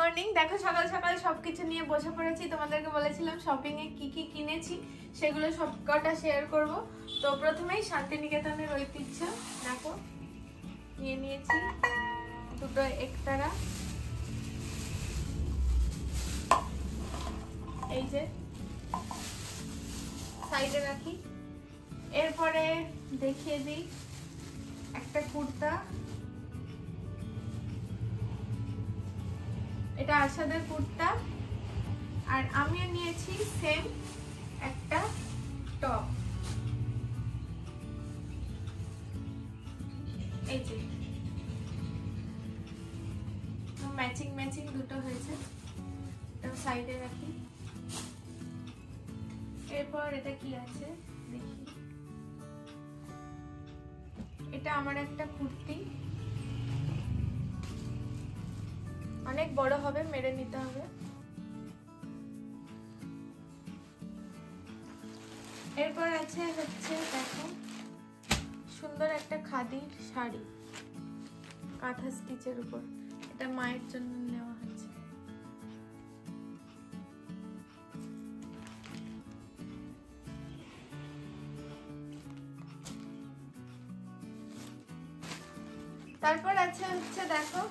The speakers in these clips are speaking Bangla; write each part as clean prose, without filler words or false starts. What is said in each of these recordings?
মর্নিং। দেখো সকাল সকাল সবকিছু নিয়ে বসে পড়েছি। তোমাদেরকে বলেছিলাম শপিং এ কি কি কিনেছি সেগুলো সবকটা শেয়ার করব। তো প্রথমেই শান্তিনিকেতনের ঐতিহ্য দেখো নিয়ে নিয়েছি দুটো একতারা, এই যে সাইডে রাখি। এরপরে দেখিয়ে দিই একটা কুর্তা, এটা আশাদের কুর্তা। আর আমিও নিয়েছি সেম একটা টপ, এই যে ম্যাচিং ম্যাচিং দুটো হয়েছে, এটা সাইডে রাখি। এরপর এটা কি আছে দেখি, এটা আমার একটা কুর্তি, অনেক বড় হবে, মেরে নিতে হবে। এরপর আছে হচ্ছে দেখো সুন্দর একটা খাদির শাড়ি কাঁথা স্টিচের উপর, এটা মায়ের জন্য নেওয়া হয়েছে। তারপর আছে হচ্ছে দেখো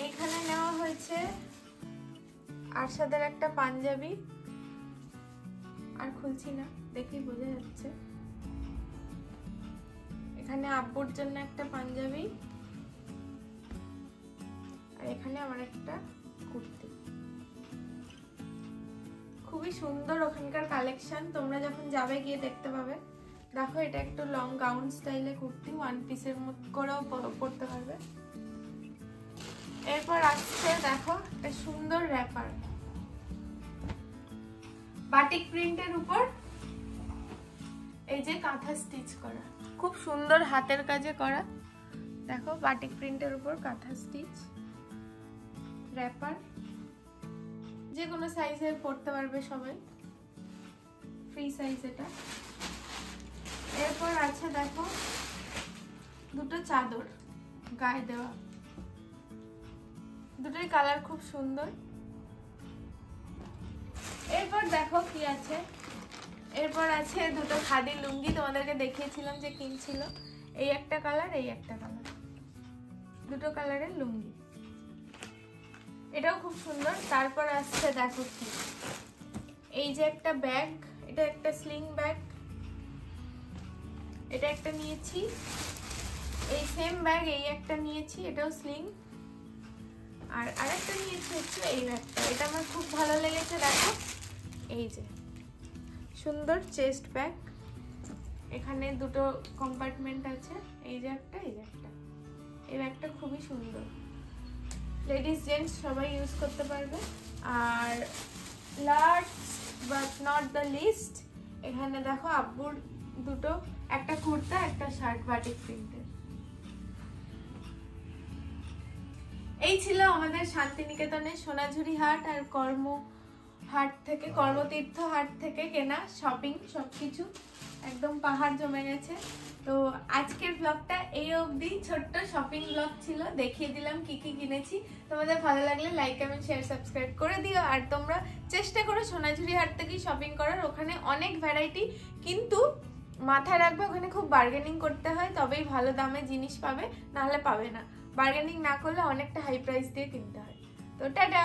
এখানে নেওয়া হয়েছে আরশাদের একটা পাঞ্জাবি, আর খুলছি না দেখেই বোঝা যাচ্ছে। এখানে আব্বুর জন্য একটা পাঞ্জাবি, আর এখানে আমার একটা কুর্তি। খুবই সুন্দর ওখানকার কালেকশন, তোমরা যখন যাবে গিয়ে দেখতে পাবে। দেখো এটা একটু লং গাউন স্টাইলে কুর্তি, ওয়ান পিসের মধ্যে করেও পরতে পারবে। এরপর আসছে দেখো একটা সুন্দর র‍্যাপার বাটিক প্রিন্টের উপর, এই যে কাঁথা স্টিচ করা, খুব সুন্দর হাতের কাজে করা। দেখো বাটিক প্রিন্টের উপর কাঁথা স্টিচ র‍্যাপার, যে কোনো সাইজের পরতে পারবে সবাই, ফ্রি সাইজ এটা। এরপর আছে দেখো দুটো চাদর গায়ে দেওয়া, দুটোই কালার খুব সুন্দর। এরপর দেখো কি আছে, এরপর আছে দুটো খাদি লুঙ্গি, তোমাদেরকে দেখিয়েছিলাম যে কিনছিল। এই একটা কালার, এই একটা কালার, দুটো কালারের লুঙ্গি, এটাও খুব সুন্দর। তারপর আসছে দেখো কি, এই যে একটা ব্যাগ, এটা একটা স্লিং ব্যাগ, এটা একটা নিয়েছি। এই সেম ব্যাগ এই একটা নিয়েছি, এটাও স্লিং। আর আরেকটা নিয়েছি হচ্ছে এই ব্যাগটা, এটা আমার খুব ভালো লেগেছে। দেখো এই যে সুন্দর চেস্ট ব্যাগ, এখানে দুটো কম্পার্টমেন্ট আছে, এই যে একটা, এই যে একটা। এই ব্যাগটা খুবই সুন্দর, লেডিস জেন্টস সবাই ইউজ করতে পারবে। আর last but not the least, এখানে দেখো আব্বুর দুটো, একটা কুর্তা একটা শার্ট বাটিক প্রিন্টের। এই ছিল আমাদের শান্তিনিকেতনের সোনাঝুরি হাট আর কর্মতীর্থ হাট থেকে কেনা শপিং, সবকিছু একদম পাহাড় জমে গেছে। তো আজকের ব্লগটা এই অবধি, ছোট্ট শপিং ব্লগ ছিল, দেখিয়ে দিলাম কি কি কিনেছি। তোমাদের ভালো লাগলে লাইক কমেন্ট শেয়ার সাবস্ক্রাইব করে দিও। আর তোমরা চেষ্টা করো সোনাঝুরি হাট থেকেই শপিং করার, ওখানে অনেক ভ্যারাইটি, কিন্তু মাথায় রাখবে ওখানে খুব বার্গেনিং করতে হয়, তবেই ভালো দামে জিনিস পাবে, নাহলে পাবে না। বার্গেনিং না করলে অনেকটা হাই প্রাইস দিয়ে কিনতে হয়। তো টাটা।